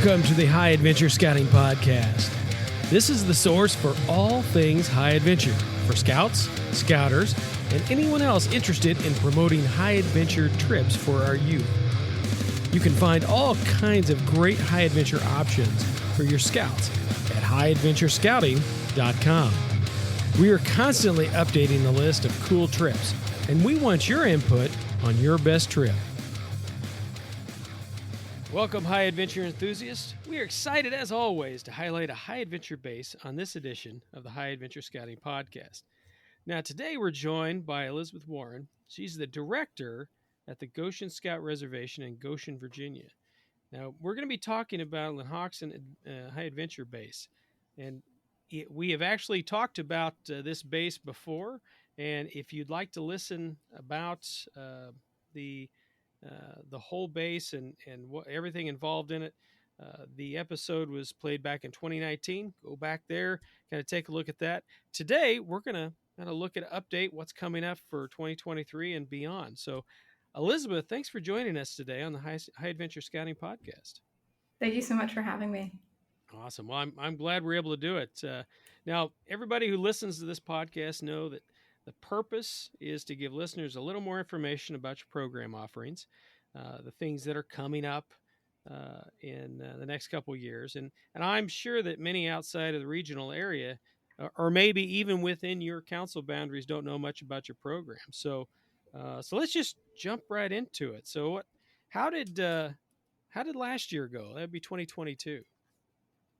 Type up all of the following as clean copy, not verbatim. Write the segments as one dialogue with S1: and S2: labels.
S1: Welcome to the High Adventure Scouting Podcast. This is the source for all things high adventure for scouts, scouters, and anyone else interested in promoting high adventure trips for our youth. You can find all kinds of great high adventure options for your scouts at highadventurescouting.com. We are constantly updating the list of cool trips, and we want your input on your best trip. Welcome, high adventure enthusiasts. We are excited, as always, to highlight a high adventure base on this edition of the High Adventure Scouting Podcast. Now, today we're joined by Elizabeth Warren. She's the director at the Goshen Scout Reservation in Goshen, Virginia. Now, we're going to be talking about LenHok'Sin High Adventure Base. And we have actually talked about this base before. And if you'd like to listen about the whole base and what everything involved in it. The episode was played back in 2019. Go back there, kind of take a look at that. Today, we're going to kind of look at update what's coming up for 2023 and beyond. So, Elizabeth, thanks for joining us today on the High Adventure Scouting Podcast.
S2: Thank you so much for having me.
S1: Awesome. Well, I'm glad we're able to do it. Now, everybody who listens to this podcast know that the purpose is to give listeners a little more information about your program offerings, the things that are coming up in the next couple of years. And I'm sure that many outside of the regional area, or maybe even within your council boundaries, don't know much about your program. So let's just jump right into it. So how did last year go? That'd be 2022.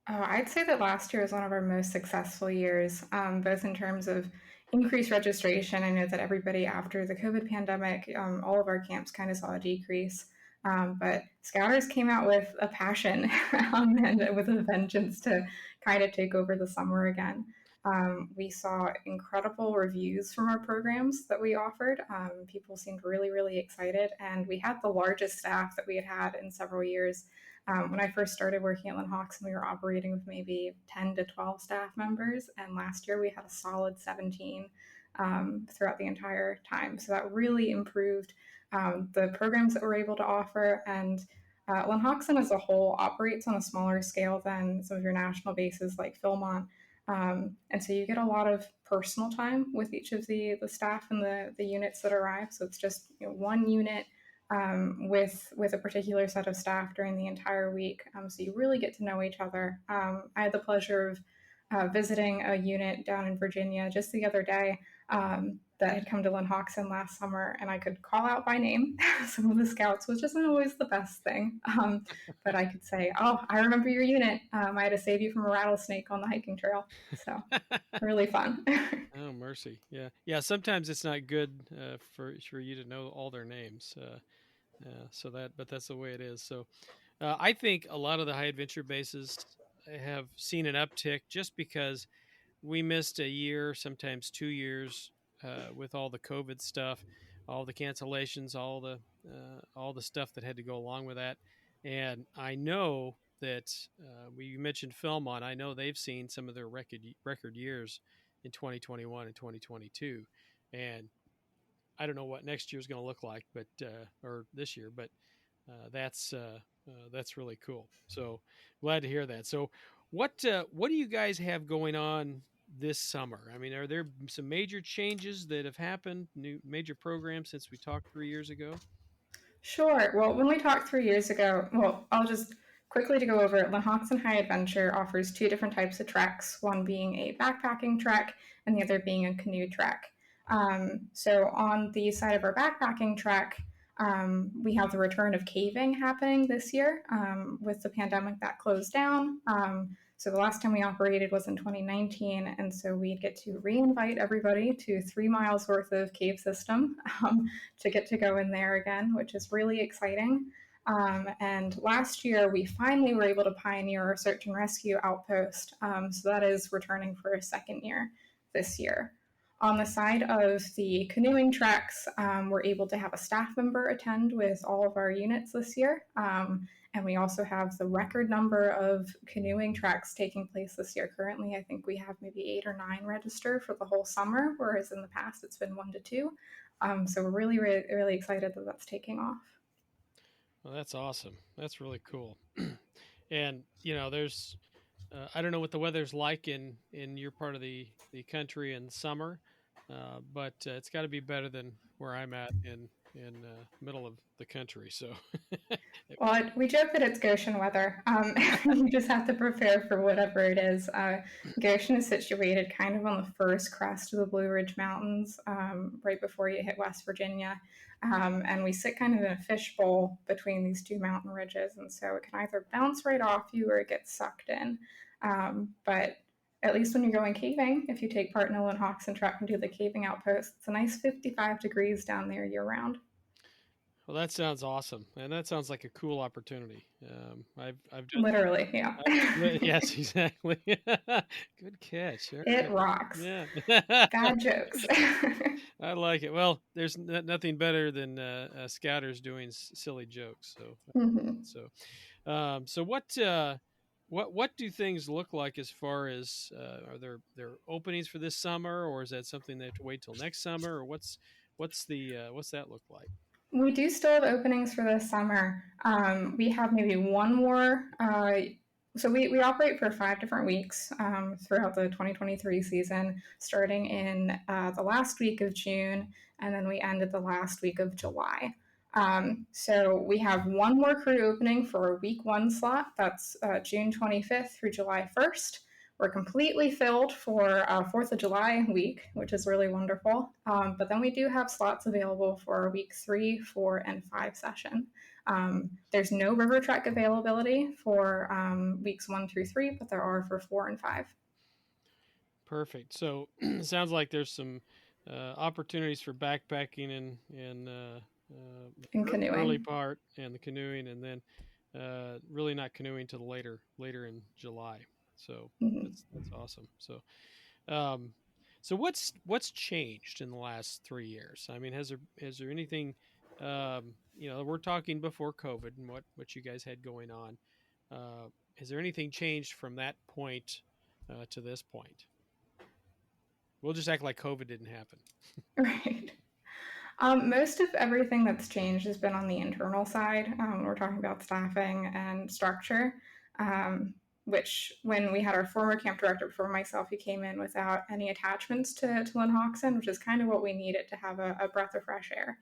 S2: I'd say that last year was one of our most successful years, both in terms of increased registration. I know that everybody after the COVID pandemic, all of our camps kind of saw a decrease, but Scouters came out with a passion and with a vengeance to kind of take over the summer again. We saw incredible reviews from our programs that we offered. People seemed really, really excited, and we had the largest staff that we had in several years. When I first started working at LenHok'Sin, we were operating with maybe 10 to 12 staff members, and last year we had a solid 17 throughout the entire time. So that really improved the programs that we're able to offer, and LenHok'Sin as a whole operates on a smaller scale than some of your national bases like Philmont. And so you get a lot of personal time with each of the staff and the units that arrive. So it's just one unit with a particular set of staff during the entire week. So you really get to know each other. I had the pleasure of visiting a unit down in Virginia just the other day that had come to LenHok'Sin last summer, and I could call out by name some of the scouts, which isn't always the best thing. But I could say, "Oh, I remember your unit. I had to save you from a rattlesnake on the hiking trail." So really fun.
S1: Oh, mercy. Yeah. Sometimes it's not good for you to know all their names. But that's the way it is. So I think a lot of the high adventure bases have seen an uptick just because we missed a year, sometimes 2 years with all the COVID stuff, all the cancellations, all the stuff that had to go along with that. And I know that you mentioned Philmont. I know they've seen some of their record years in 2021 and 2022. And I don't know what next year's going to look like, or this year, but that's really cool. So glad to hear that. So what do you guys have going on this summer? I mean, are there some major changes that have happened, new major programs since we talked 3 years ago?
S2: Sure. Well, when we talked 3 years ago, I'll just quickly to go over it. LenHok'Sin High Adventure offers two different types of treks, one being a backpacking trek and the other being a canoe trek. So on the side of our backpacking trek, we have the return of caving happening this year. With the pandemic, that closed down. So the last time we operated was in 2019, and so we get to re-invite everybody to 3 miles worth of cave system to get to go in there again, which is really exciting. And last year, we finally were able to pioneer our search and rescue outpost. So that is returning for a second year this year. On the side of the canoeing treks, we're able to have a staff member attend with all of our units this year. And we also have the record number of canoeing treks taking place this year. Currently, I think we have maybe 8 or 9 registered for the whole summer, whereas in the past it's been 1 to 2. So we're really, really, really excited that that's taking off.
S1: Well, that's awesome. That's really cool. And there's I don't know what the weather's like in your part of the country in summer, but it's got to be better than where I'm at in middle of the country. So
S2: Well, we joke that it's Goshen weather. You just have to prepare for whatever it is. Goshen is situated kind of on the first crest of the Blue Ridge Mountains, right before you hit West Virginia. And we sit kind of in a fishbowl between these two mountain ridges. And so it can either bounce right off you or it gets sucked in. But at least when you're going caving, if you take part in a LenHok'Sin trek and do the caving outpost, it's a nice 55 degrees down there year round.
S1: well, that sounds awesome, and that sounds like a cool opportunity. I've done.
S2: Literally, yeah.
S1: Yes, exactly. Good catch. All
S2: It
S1: right.
S2: rocks.
S1: Yeah.
S2: Bad jokes.
S1: I like it. Well, there's nothing better than scouters doing silly jokes. So,
S2: Mhm.
S1: so what do things look like as far as are there openings for this summer, or is that something they have to wait till next summer, or what's that look like?
S2: We do still have openings for this summer. We have maybe one more. So we operate for 5 different weeks throughout the 2023 season, starting in the last week of June, and then we end at the last week of July. So we have one more crew opening for a week one slot. That's June 25th through July 1st. We're completely filled for 4th of July week, which is really wonderful. But then we do have slots available for week 3, 4, and 5 session. There's no river trek availability for weeks 1 through 3, but there are for 4 and 5.
S1: Perfect. So it sounds like there's some opportunities for backpacking and
S2: In
S1: early
S2: canoeing.
S1: part and the canoeing, and then really not canoeing till later in July. So
S2: Mm-hmm.
S1: that's awesome. Um, so what's changed in the last 3 years? I mean, has there anything? We're talking before COVID and what you guys had going on. Has there anything changed from that point to this point? We'll just act like COVID didn't happen.
S2: Right. Most of everything that's changed has been on the internal side. We're talking about staffing and structure, which when we had our former camp director before myself, he came in without any attachments to LenHok'Sin, which is kind of what we needed to have a breath of fresh air.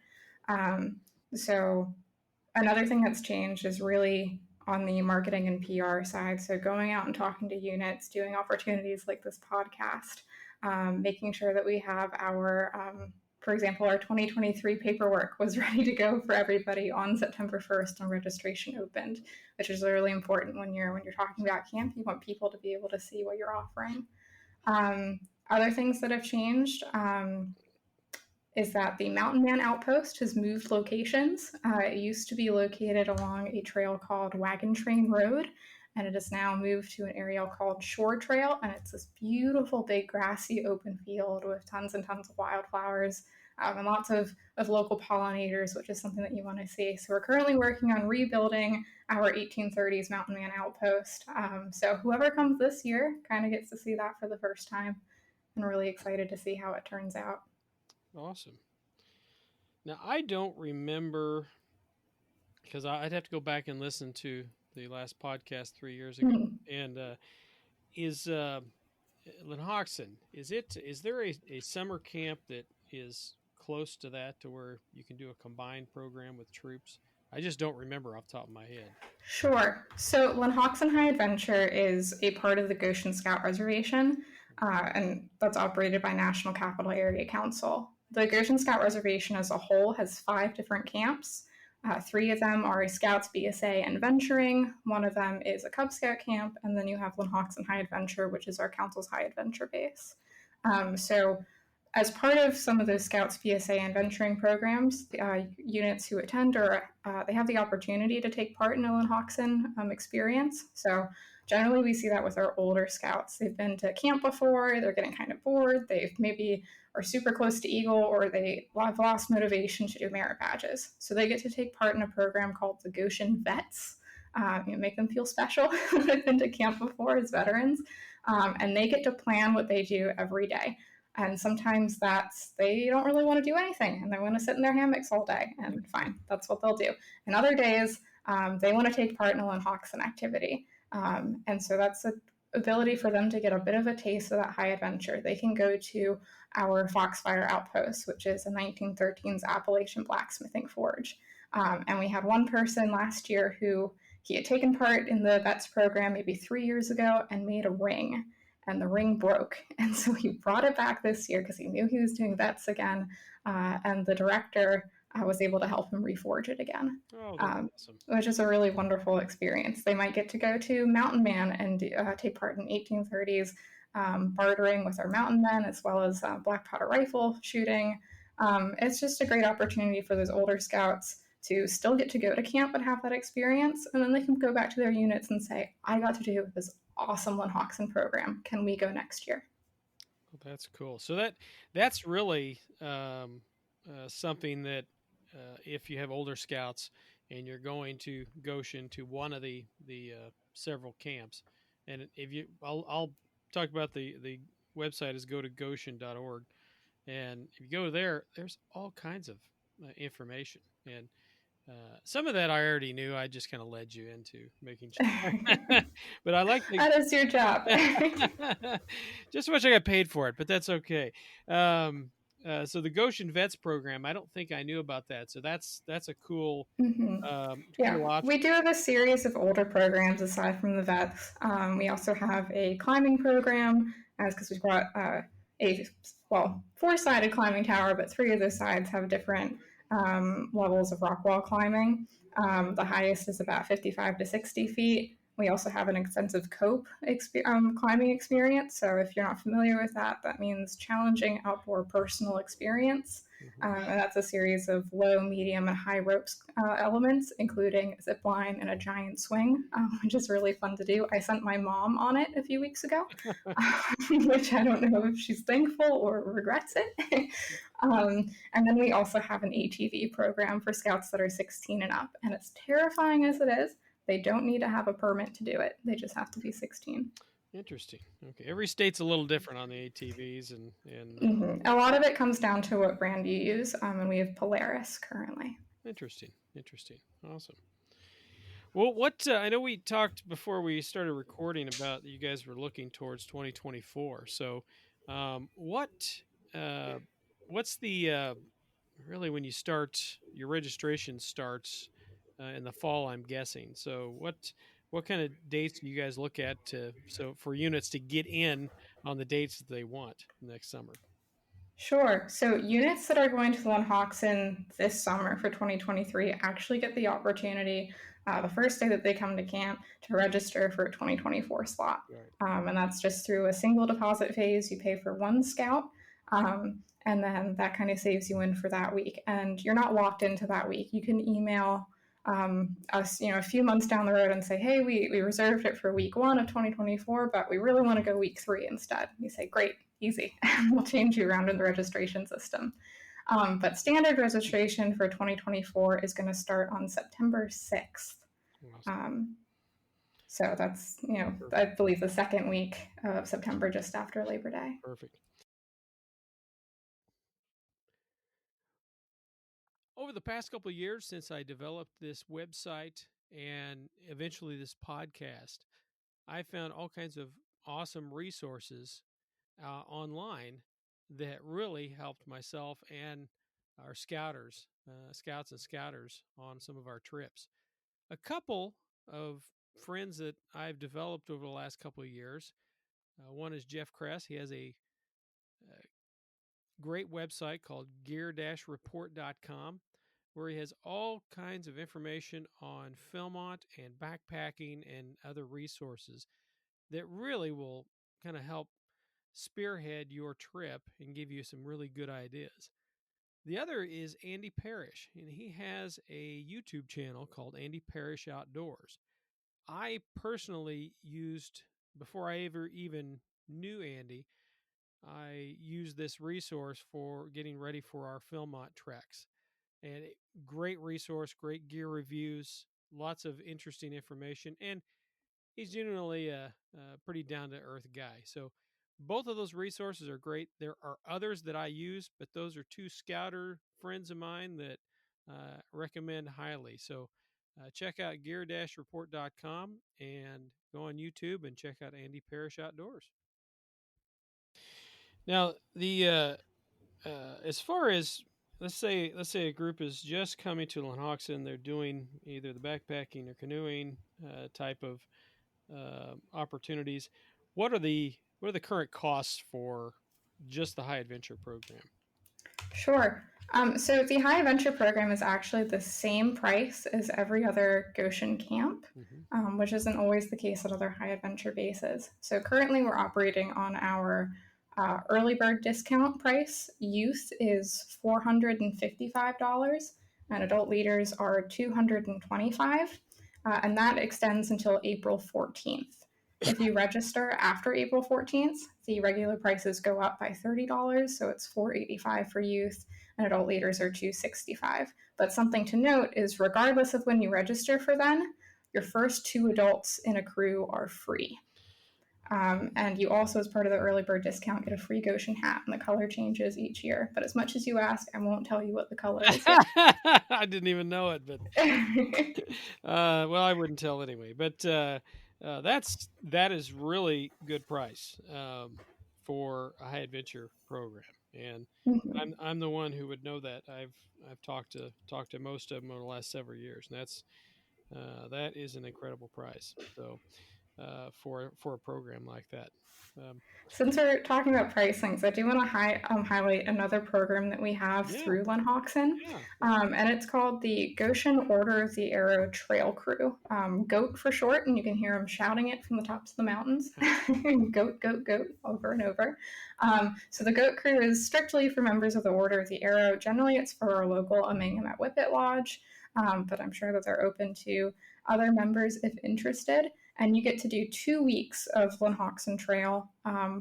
S2: Um, so another thing that's changed is really on the marketing and PR side. So going out and talking to units, doing opportunities like this podcast, making sure that we have our for example, our 2023 paperwork was ready to go for everybody on September 1st when registration opened, which is really important when you're talking about camp. You want people to be able to see what you're offering. Other things that have changed is that the Mountain Man Outpost has moved locations. It used to be located along a trail called Wagon Train Road, and it has now moved to an area called Shore Trail, and it's this beautiful, big, grassy, open field with tons and tons of wildflowers and lots of local pollinators, which is something that you want to see. So we're currently working on rebuilding our 1830s Mountain Man Outpost. So whoever comes this year kind of gets to see that for the first time, and really excited to see how it turns out.
S1: Awesome. Now I don't remember because I'd have to go back and listen to the last podcast 3 years ago.
S2: Mhm.
S1: And is LenHok'Sin, is there a summer camp that is close to that to where you can do a combined program with troops? I just don't remember off the top of my head.
S2: Sure. So LenHok'Sin High Adventure is a part of the Goshen Scout Reservation, and that's operated by National Capital Area Council. The Goshen Scout Reservation as a whole has 5 different camps. 3 of them are a Scouts BSA and Venturing. One of them is a Cub Scout camp, and then you have LenHok'Sin High Adventure, which is our council's high adventure base. So as part of some of those Scouts PSA and venturing programs, units who attend or they have the opportunity to take part in a LenHok'Sin experience. So generally we see that with our older Scouts. They've been to camp before, they're getting kind of bored, they've maybe are super close to Eagle, or they have lost motivation to do merit badges. So they get to take part in a program called the Goshen Vets. Make them feel special. They've been to camp before as veterans, and they get to plan what they do every day. And sometimes they don't really want to do anything and they want to sit in their hammocks all day, and fine, that's what they'll do. And other days, they want to take part in a LenHok'Sin activity. And so that's a ability for them to get a bit of a taste of that high adventure. They can go to our Foxfire Outpost, which is a 1913s Appalachian blacksmithing forge. And we had one person last year who he had taken part in the vets program maybe 3 years ago and made a ring, and the ring broke. And so he brought it back this year because he knew he was doing vets again. And the director was able to help him reforge it again,
S1: Oh, that's awesome.
S2: which is a really wonderful experience. They might get to go to Mountain Man and take part in 1830s bartering with our mountain men, as well as black powder rifle shooting. It's just a great opportunity for those older scouts to still get to go to camp and have that experience, and then they can go back to their units and say, I got to do this awesome LenHok'Sin program. Can we go next year?
S1: Well, that's cool. So that's really something that if you have older scouts and you're going to Goshen to one of the several camps, and if you, I'll talk about the website is go to goshen.org, and if you go there, there's all kinds of information, and some of that I already knew. I just kind of led you into making sure, but I like the
S2: That is your job.
S1: just wish I got paid for it, but that's okay. So the Goshen Vets program, I don't think I knew about that. So that's a cool
S2: Mm-hmm. Yeah,
S1: cool
S2: we
S1: option.
S2: do have a series of older programs aside from the vets. We also have a climbing program, as because we've got a four-sided climbing tower, but three of those sides have different levels of rock wall climbing. The highest is about 55 to 60 feet. We also have an extensive climbing experience. So if you're not familiar with that, that means challenging outdoor personal experience.
S1: Hmm.
S2: And that's a series of low, medium, and high ropes elements, including a zip line and a giant swing, which is really fun to do. I sent my mom on it a few weeks ago, which I don't know if she's thankful or regrets it. And then we also have an ATV program for scouts that are 16 and up. And as terrifying as it is, they don't need to have a permit to do it. They just have to be 16.
S1: Interesting. Okay, every state's a little different on the ATVs, and
S2: Mm-hmm. A lot of it comes down to what brand you use, and we have Polaris currently.
S1: interesting, interesting, awesome. Well, what I know we talked before we started recording about you guys were looking towards 2024. So, what uh, what's the really when you start your registration starts in the fall, I'm guessing. So, what kind of dates do you guys look at to so for units to get in on the dates that they want next summer?
S2: Sure. So units that are going to the LenHok'Sin this summer for 2023 actually get the opportunity the first day that they come to camp to register for a 2024 slot.
S1: Right.
S2: And that's just through a single deposit phase. You pay for one scout, and then that kind of saves you in for that week. And you're not locked into that week. You can email us, a few months down the road and say, hey, we reserved it for week 1 of 2024, but we really want to go week 3 instead. You say, great, easy. We'll change you around in the registration system. But standard registration for 2024 is going to start on September 6th.
S1: Awesome.
S2: Um, so that's, I
S1: Perfect.
S2: believe the second week of September, just after Labor Day.
S1: Perfect. Over the past couple of years since I developed this website and eventually this podcast, I found all kinds of awesome resources online that really helped myself and our scouts and scouters on some of our trips. A couple of friends that I've developed over the last couple of years. One is Jeff Kress. He has a great website called gear-report.com where he has all kinds of information on Philmont and backpacking and other resources that really will kind of help spearhead your trip and give you some really good ideas. The other is Andy Parrish, and he has a YouTube channel called Andy Parrish Outdoors. I personally used, before I ever even knew Andy, I used this resource for getting ready for our Philmont treks. And great resource, great gear reviews, lots of interesting information, and he's genuinely a pretty down to earth guy. So both of those resources are great. There are others that I use, but those are two scouter friends of mine that recommend highly. So check out gear-report.com and go on YouTube and check out Andy Parrish Outdoors. Now, the as far as let's say a group is just coming to LenHok'Sin, they're doing either the backpacking or canoeing type of opportunities. What are the current costs for just the high adventure program?
S2: Sure. So the High Adventure program is actually the same price as every other Goshen camp,
S1: Hmm.
S2: which isn't always the case at other High Adventure bases. So currently we're operating on our early bird discount price. Youth is $455, and adult leaders are $225, and that extends until April 14th. If you register after April 14th, the regular prices go up by $30, so it's $485 for youth, and adult leaders are $265. But something to note is, regardless of when you register for then, your first two adults in a crew are free. And you also, as part of the early bird discount, get a free Goshen hat, and the color changes each year. But as much as you ask, I won't tell you what the color is yet.
S1: I didn't even know it, but well, I wouldn't tell anyway. But that is really good price for a high adventure program, and
S2: Mhm.
S1: I'm the one who would know that. I've talked to most of them over the last several years, and that is an incredible price. So for a program like that. Um,
S2: Since we're talking about pricings, I do want to highlight another program that we have
S1: yeah,
S2: through LenHok'Sin,
S1: yeah.
S2: and it's called the Goshen Order of the Arrow Trail Crew, GOAT for short, and you can hear them shouting it from the tops of the mountains, GOAT, GOAT, GOAT, over and over. So the GOAT crew is strictly for members of the Order of the Arrow. Generally, it's for our local Amangamet Whippet Lodge, but I'm sure that they're open to other members if interested, and you get to do 2 weeks of LenHok'Sin Trail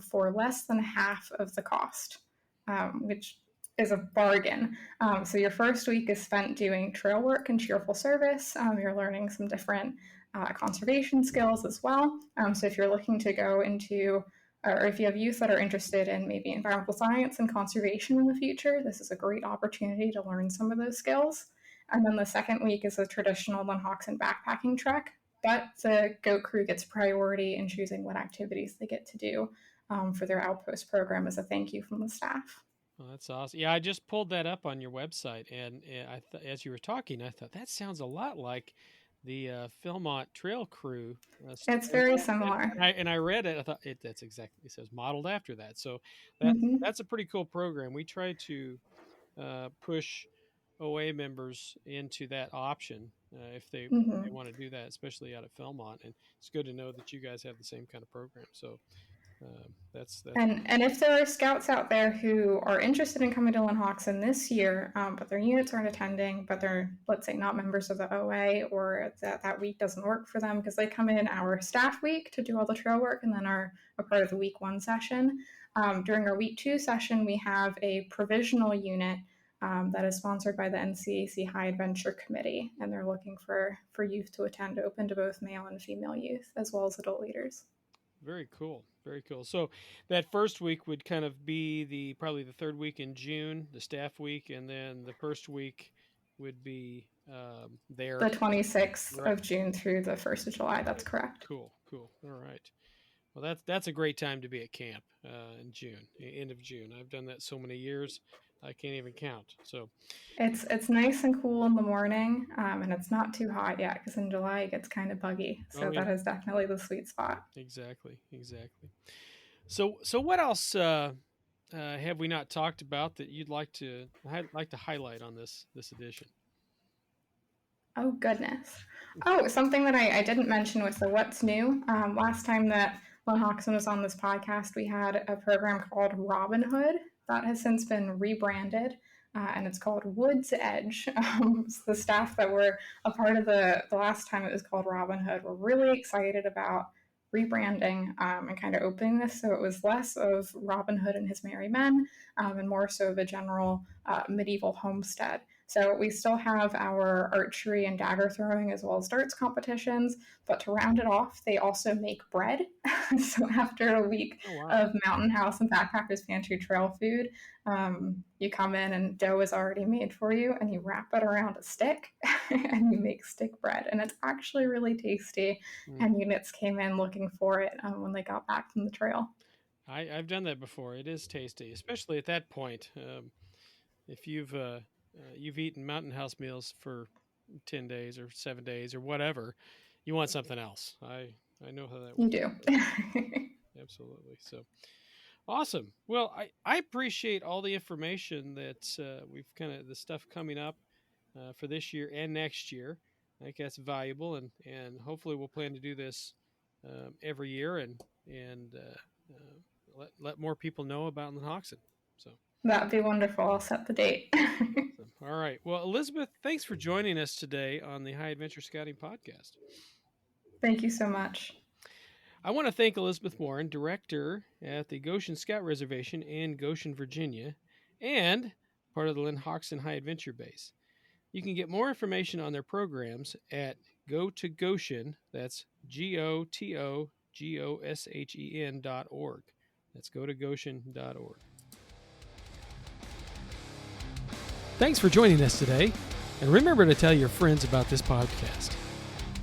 S2: for less than half of the cost, which is a bargain. So your first week is spent doing trail work and cheerful service. You're learning some different conservation skills as well. So if you're looking to go into, or if you have youth that are interested in maybe environmental science and conservation in the future, this is a great opportunity to learn some of those skills. And then the second week is a traditional LenHok'Sin backpacking trek, but the GOAT crew gets priority in choosing what activities they get to do for their outpost program as a thank you from the staff.
S1: Oh, that's awesome. Yeah, I just pulled that up on your website, and as you were talking, I thought that sounds a lot like the Philmont Trail Crew
S2: It's
S1: story.
S2: very
S1: And,
S2: similar.
S1: and I read it. I thought that's exactly it says modeled after that. So that's
S2: Mm-hmm.
S1: that's a pretty cool program. We try to push OA members into that option if they
S2: Mm-hmm.
S1: want to do that, especially out at Philmont. And it's good to know that you guys have the same kind of program. So that's
S2: And if there are scouts out there who are interested in coming to LenHok'Sin this year, but their units aren't attending, but they're, let's say, not members of the OA, or that week doesn't work for them because they come in our staff week to do all the trail work and then are a part of the week one session. During our week two session, we have a provisional unit that is sponsored by the NCAC High Adventure Committee, and they're looking for youth to attend, open to both male and female youth, as well as adult leaders.
S1: very cool. Very cool. So that first week would kind of be probably the third week in June, the staff week, and then the first week would be there.
S2: The 26th
S1: Right.
S2: of June through the 1st of July. That's
S1: Okay.
S2: correct.
S1: Cool. Cool. All right. Well, that's a great time to be at camp in June, end of June. I've done that so many years, I can't even count. So,
S2: It's nice and cool in the morning, and it's not too hot yet because in July it gets kind of buggy.
S1: oh
S2: So
S1: yeah,
S2: that is definitely the sweet spot.
S1: exactly, exactly. So what else have we not talked about that you'd like to highlight on this edition?
S2: Oh, goodness. Oh, something that I didn't mention was the What's New. Last time that Lynn Hoxton was on this podcast, we had a program called Robin Hood that has since been rebranded, and it's called Woods Edge. So the staff that were a part of the last time it was called Robin Hood were really excited about rebranding and kind of opening this so it was less of Robin Hood and his merry men and more so of a general medieval homestead. So we still have our archery and dagger throwing as well as darts competitions, but to round it off, they also make bread. So after a week
S1: Oh, wow.
S2: of Mountain House and Backpackers Pantry trail food, you come in and dough is already made for you, and you wrap it around a stick and you make stick bread. And it's actually really tasty.
S1: Mm.
S2: And units came in looking for it when they got back from the trail.
S1: I've done that before. It is tasty, especially at that point. If you've eaten Mountain House meals for 10 days or 7 days or whatever, you want something else. I know how that
S2: You
S1: works.
S2: do.
S1: Absolutely. So awesome. Well, I appreciate all the information that we've kind of the stuff coming up for this year and next year. I think that's valuable, and hopefully we'll plan to do this every year and let more people know about LenHok'Sin. So.
S2: That'd be wonderful. I'll set the date.
S1: All right. Well, Elizabeth, thanks for joining us today on the High Adventure Scouting Podcast.
S2: Thank you so much.
S1: I want to thank Elizabeth Warren, director at the Goshen Scout Reservation in Goshen, Virginia, and part of the LenHok'Sin High Adventure Base. You can get more information on their programs at Go to Goshen. That's GOTOGOSHEN.org. That's gotogoshen.org. Thanks for joining us today, and remember to tell your friends about this podcast.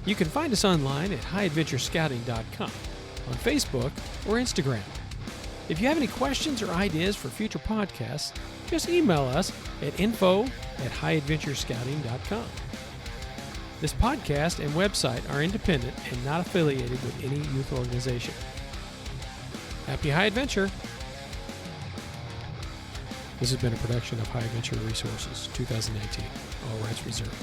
S1: You can find us online at highadventurescouting.com, on Facebook or Instagram. If you have any questions or ideas for future podcasts, just email us at info@highadventurescouting.com. This podcast and website are independent and not affiliated with any youth organization. Happy High Adventure! This has been a production of High Adventure Resources, 2019. All rights reserved.